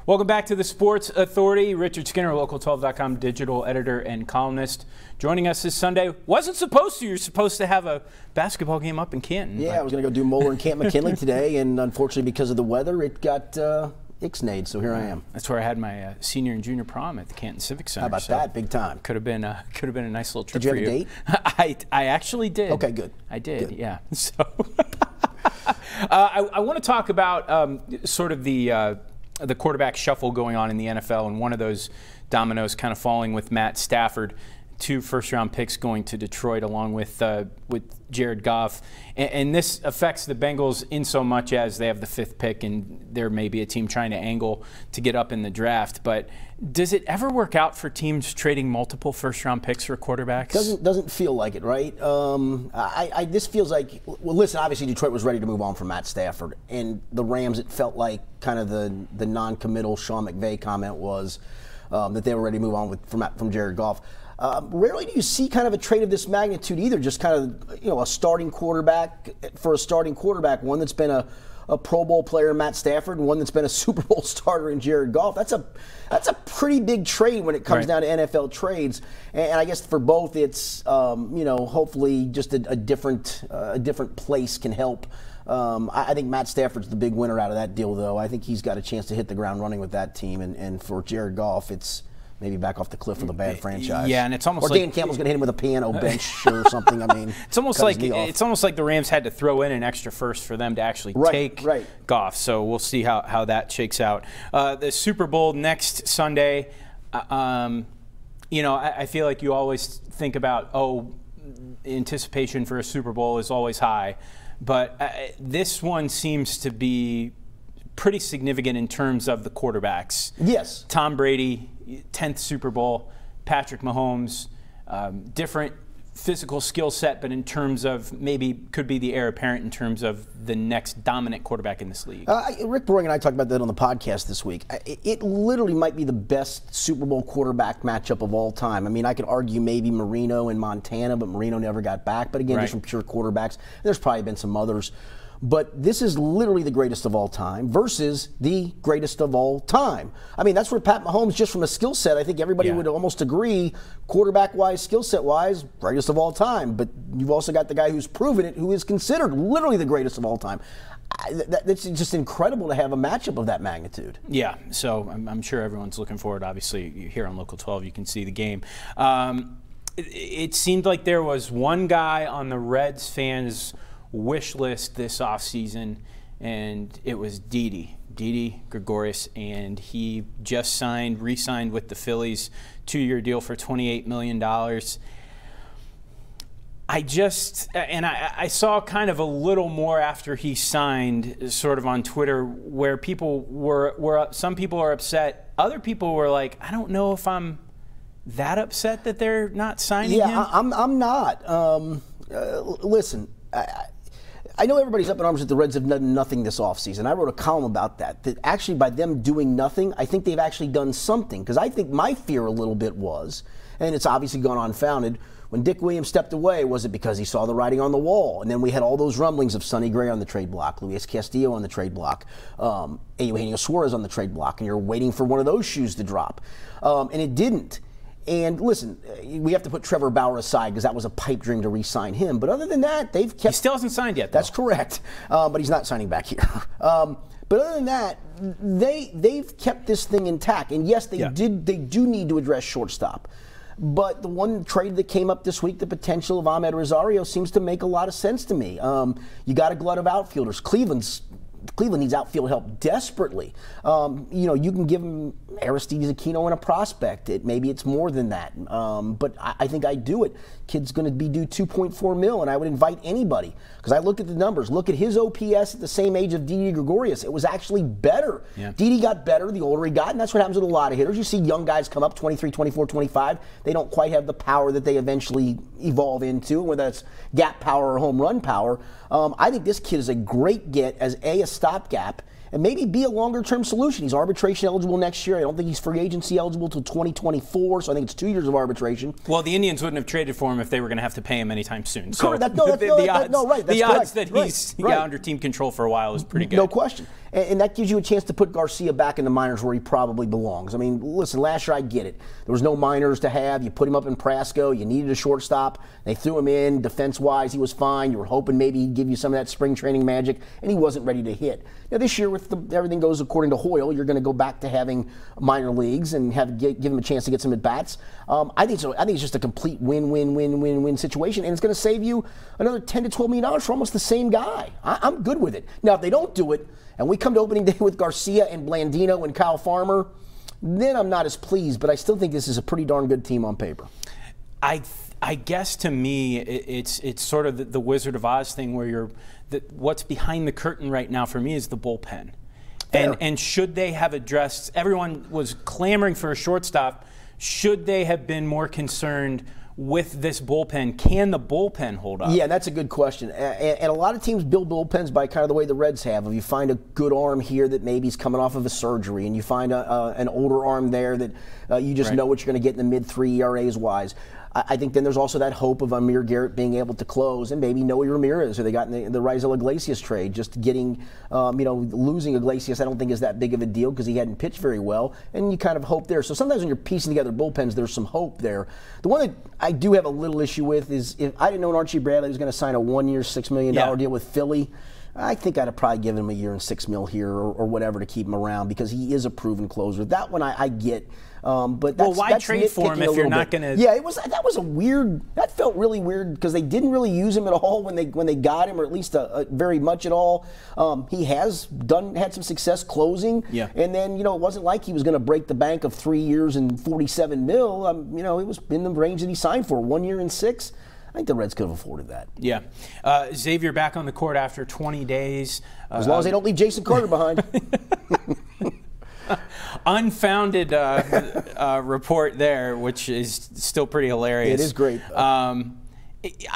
Welcome back to the Sports Authority. Richard Skinner, Local12.com digital editor and columnist, joining us this Sunday. Wasn't supposed to. You're supposed to have a basketball game up in Canton. Yeah, I was going to go do Moeller and Camp McKinley today, and unfortunately because of the weather, it got ixnayed, so here I am. That's where I had my senior and junior prom at the Canton Civic Center. How about that? Big time. Could have been a nice little trip for you. Did you have a date? I actually did. Okay, good. I did, good. Yeah. So I want to talk about sort of the quarterback shuffle going on in the NFL, and one of those dominoes kind of falling with Matt Stafford. 2 first-round picks going to Detroit along with Jared Goff. And this affects the Bengals in so much as they have the 5th pick, and there may be a team trying to angle to get up in the draft. But does it ever work out for teams trading multiple first-round picks for quarterbacks? Doesn't feel like it, right? This feels like, well, listen, obviously Detroit was ready to move on from Matt Stafford. And the Rams, it felt like kind of the non-committal Sean McVay comment was that they were ready to move on from Jared Goff. Rarely do you see kind of a trade of this magnitude either, just kind of, a starting quarterback for a starting quarterback, one that's been a Pro Bowl player, Matt Stafford, and one that's been a Super Bowl starter in Jared Goff. That's a pretty big trade when it comes down to NFL trades. And I guess for both, it's, hopefully just a different place can help. I think Matt Stafford's the big winner out of that deal, though. I think he's got a chance to hit the ground running with that team. And for Jared Goff, it's maybe back off the cliff with a bad franchise. Yeah, and it's almost or like Dan Campbell's going to hit him with a piano bench or something. I mean, it's almost like the Rams had to throw in an extra first for them to actually take Goff. So we'll see how that shakes out. The Super Bowl next Sunday. I feel like you always think about anticipation for a Super Bowl is always high, but this one seems to be pretty significant in terms of the quarterbacks. Yes. Tom Brady, 10th Super Bowl, Patrick Mahomes, different physical skill set, but in terms of maybe could be the heir apparent in terms of the next dominant quarterback in this league. Rick Boring and I talked about that on the podcast this week. It literally might be the best Super Bowl quarterback matchup of all time. I mean, I could argue maybe Marino in Montana, but Marino never got back. But again, just from pure quarterbacks, there's probably been some others. But this is literally the greatest of all time versus the greatest of all time. I mean, that's where Pat Mahomes, just from a skill set, I think everybody would almost agree, quarterback-wise, skill set-wise, greatest of all time. But you've also got the guy who's proven it, who is considered literally the greatest of all time. That's just incredible to have a matchup of that magnitude. Yeah, so I'm sure everyone's looking forward. Obviously, here on Local 12, you can see the game. It seemed like there was one guy on the Reds fans' wish list this offseason, and it was Didi Gregorius, and he just re-signed with the Phillies, 2-year deal for $28 million. I saw kind of a little more after he signed, sort of on Twitter, where people some people are upset, other people were like, I don't know if I'm that upset that they're not signing him. Yeah, I'm not. Listen, I know everybody's up in arms that the Reds have done nothing this offseason. I wrote a column about that actually by them doing nothing, I think they've actually done something. Because I think my fear a little bit was, and it's obviously gone unfounded, when Dick Williams stepped away, was it because he saw the writing on the wall? And then we had all those rumblings of Sonny Gray on the trade block, Luis Castillo on the trade block, Eugenio Suarez on the trade block, and you're waiting for one of those shoes to drop. And it didn't. And listen, we have to put Trevor Bauer aside because that was a pipe dream to re-sign him. But other than that, they've kept. He still hasn't signed yet, though. That's correct. But he's not signing back here. But other than that, they've kept this thing intact. And yes, they do need to address shortstop. But the one trade that came up this week, the potential of Ahmed Rosario, seems to make a lot of sense to me. You got a glut of outfielders. Cleveland needs outfield help desperately. You can give them Aristides Aquino and a prospect. Maybe it's more than that. But I think I'd do it. Kid's going to be due $2.4 million, and I would invite anybody. Because I looked at the numbers. Look at his OPS at the same age of Didi Gregorius. It was actually better. Yeah. Didi got better the older he got, and that's what happens with a lot of hitters. You see young guys come up, 23, 24, 25. They don't quite have the power that they eventually evolve into, whether that's gap power or home run power. I think this kid is a great get as a stopgap, and maybe be a longer-term solution. He's arbitration eligible next year. I don't think he's free agency eligible until 2024, so I think it's 2 years of arbitration. Well, the Indians wouldn't have traded for him if they were going to have to pay him anytime soon. So the odds that he's under team control for a while is pretty good. No question. And that gives you a chance to put Garcia back in the minors where he probably belongs. I mean, listen, last year I get it. There was no minors to have. You put him up in Prasco. You needed a shortstop. They threw him in. Defense-wise, he was fine. You were hoping maybe he'd give you some of that spring training magic, and he wasn't ready to hit. Now, this year, with everything goes according to Hoyle, you're going to go back to having minor leagues and give him a chance to get some at-bats. I think it's just a complete win-win-win-win-win situation, and it's going to save you another $10 to $12 million for almost the same guy. I'm good with it. Now, if they don't do it, and we come to opening day with Garcia and Blandino and Kyle Farmer, then I'm not as pleased, but I still think this is a pretty darn good team on paper. I guess to me, it's sort of the Wizard of Oz thing where what's behind the curtain right now for me is the bullpen. And should they have addressed, everyone was clamoring for a shortstop, should they have been more concerned with this bullpen? Can the bullpen hold up? Yeah, that's a good question. And a lot of teams build bullpens by kind of the way the Reds have. If you find a good arm here that maybe is coming off of a surgery, and you find an older arm there that you just know what you're going to get in the mid-3 ERAs wise. I think then there's also that hope of Amir Garrett being able to close, and maybe Noe Ramirez, who they got in the Raisel Iglesias trade. Just getting, losing Iglesias, I don't think is that big of a deal because he hadn't pitched very well, and you kind of hope there. So sometimes when you're piecing together bullpens, there's some hope there. The one that I do have a little issue with is if I didn't know Archie Bradley was going to sign a 1-year, $6 million deal with Philly. I think I'd have probably given him a year and $6 million here or whatever to keep him around because he is a proven closer. That one I get. But that's, why trade for him if you're not going to? Yeah, that was a weird. That felt really weird because they didn't really use him at all when they got him, or at least very much at all. He has had some success closing, and then it wasn't like he was going to break the bank of 3 years and $47 million. It was in the range that he signed for, 1 year and $6 million. I think the Reds could have afforded that. Yeah. Xavier back on the court after 20 days. As long as they don't leave Jason Carter behind. Unfounded report there, which is still pretty hilarious. It is great. I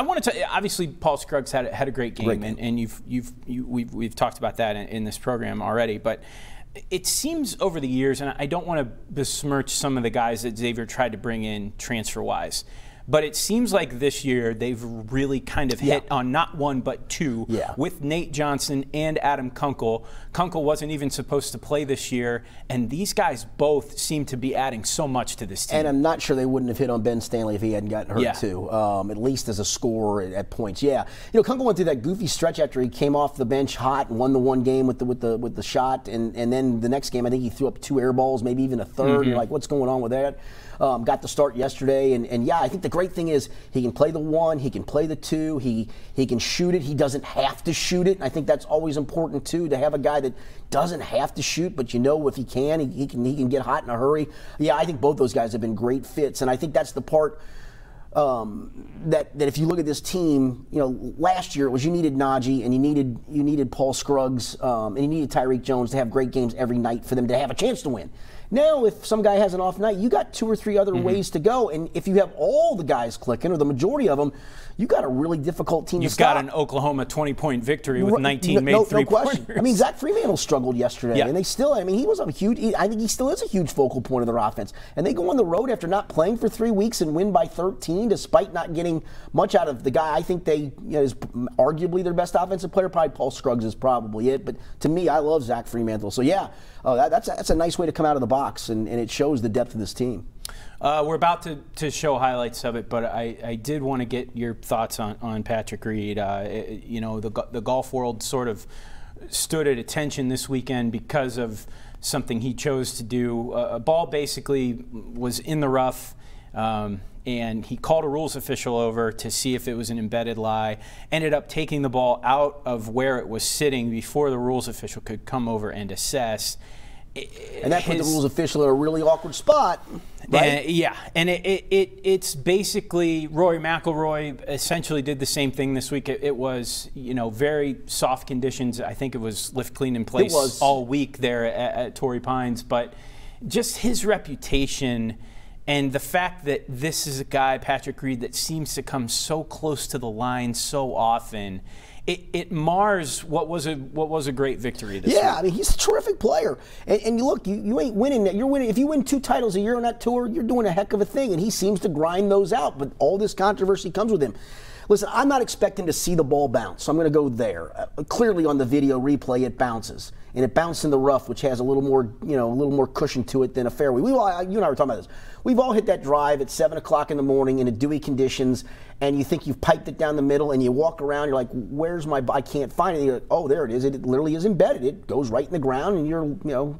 want to tell you, obviously Paul Scruggs had a great game, and we've talked about that in this program already. But it seems over the years, and I don't want to besmirch some of the guys that Xavier tried to bring in transfer-wise, but it seems like this year they've really kind of hit on not one but two with Nate Johnson and Adam Kunkel. Kunkel wasn't even supposed to play this year, and these guys both seem to be adding so much to this team. And I'm not sure they wouldn't have hit on Ben Stanley if he hadn't gotten hurt too, at least as a scorer at points. Yeah, Kunkel went through that goofy stretch after he came off the bench hot and won the one game with the shot, and then the next game I think he threw up 2 air balls, maybe even a third. You're like, what's going on with that? Got the start yesterday, and I think the great thing is he can play the 1, he can play the 2, he can shoot it. He doesn't have to shoot it. And I think that's always important too, to have a guy that doesn't have to shoot, but if he can, he can get hot in a hurry. Yeah, I think both those guys have been great fits, and I think that's the part that if you look at this team, last year it was you needed Najee and you needed Paul Scruggs and you needed Tyreek Jones to have great games every night for them to have a chance to win. Now, if some guy has an off night, you got 2 or 3 other ways to go. And if you have all the guys clicking, or the majority of them, you got a really difficult team to stop. You've got an Oklahoma 20-point victory with 19 made three-pointers. I mean, Zach Freemantle struggled yesterday, and they still, he was I think he still is a huge focal point of their offense. And they go on the road after not playing for 3 weeks and win by 13, despite not getting much out of the guy. I think they is arguably their best offensive player. Probably Paul Scruggs is probably it. But to me, I love Zach Freemantle. So, that's a nice way to come out of the box, and it shows the depth of this team. We're about to show highlights of it, but I did want to get your thoughts on Patrick Reed. The golf world sort of stood at attention this weekend because of something he chose to do. A ball basically was in the rough, and he called a rules official over to see if it was an embedded lie. Ended up taking the ball out of where it was sitting before the rules official could come over and assess. And that put the rules official in a really awkward spot, right? And it's basically Rory McIlroy essentially did the same thing this week. It was very soft conditions. I think it was lift clean in place all week there at Torrey Pines, but just his reputation and the fact that this is a guy, Patrick Reed, that seems to come so close to the line so often. it mars what was a great victory this week. Yeah, I mean, he's a terrific player. And you look, you ain't winning. You're winning. If you win 2 titles a year on that tour, you're doing a heck of a thing. And he seems to grind those out. But all this controversy comes with him. Listen, I'm not expecting to see the ball bounce, so I'm going to go there. Clearly, on the video replay, it bounces, and it bounced in the rough, which has a little more cushion to it than a fairway. You and I were talking about this. We've all hit that drive at 7 o'clock in the morning in a dewy conditions, and you think you've piped it down the middle, and you walk around, you're like, "Where's my? I can't find it." And you're like, "Oh, there it is. It literally is embedded. It goes right in the ground." And you're,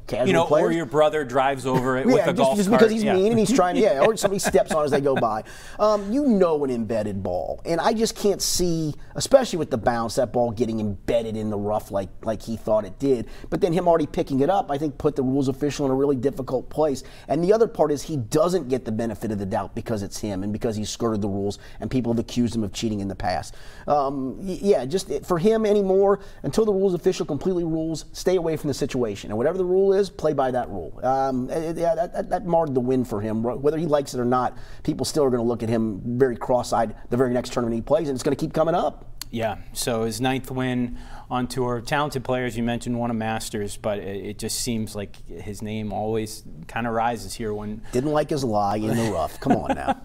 casual players. Or your brother drives over it with a golf just cart. because he's mean and he's trying to, or somebody steps on as they go by. An embedded ball, and I just can't see, especially with the bounce, that ball getting embedded in the rough like he thought it did. But then him already picking it up, I think, put the rules official in a really difficult place. And the other part is he doesn't get the benefit of the doubt because it's him and because he skirted the rules and people have accused him of cheating in the past. For him anymore, until the rules official completely rules, stay away from the situation. And whatever the rule is, play by that rule. That marred the win for him. Whether he likes it or not, people still are going to look at him very cross-eyed the very next tournament he plays, and it's going to keep coming up. Yeah, so his 9th win on tour. Talented players, you mentioned, won a Masters, but it just seems like his name always kind of rises here when... Didn't like his lie in the rough. Come on now.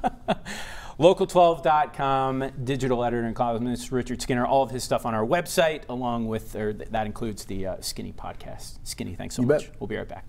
Local12.com, digital editor and columnist Richard Skinner. All of his stuff on our website, along with, that includes the Skinny podcast. Skinny, thanks so much. Bet. We'll be right back.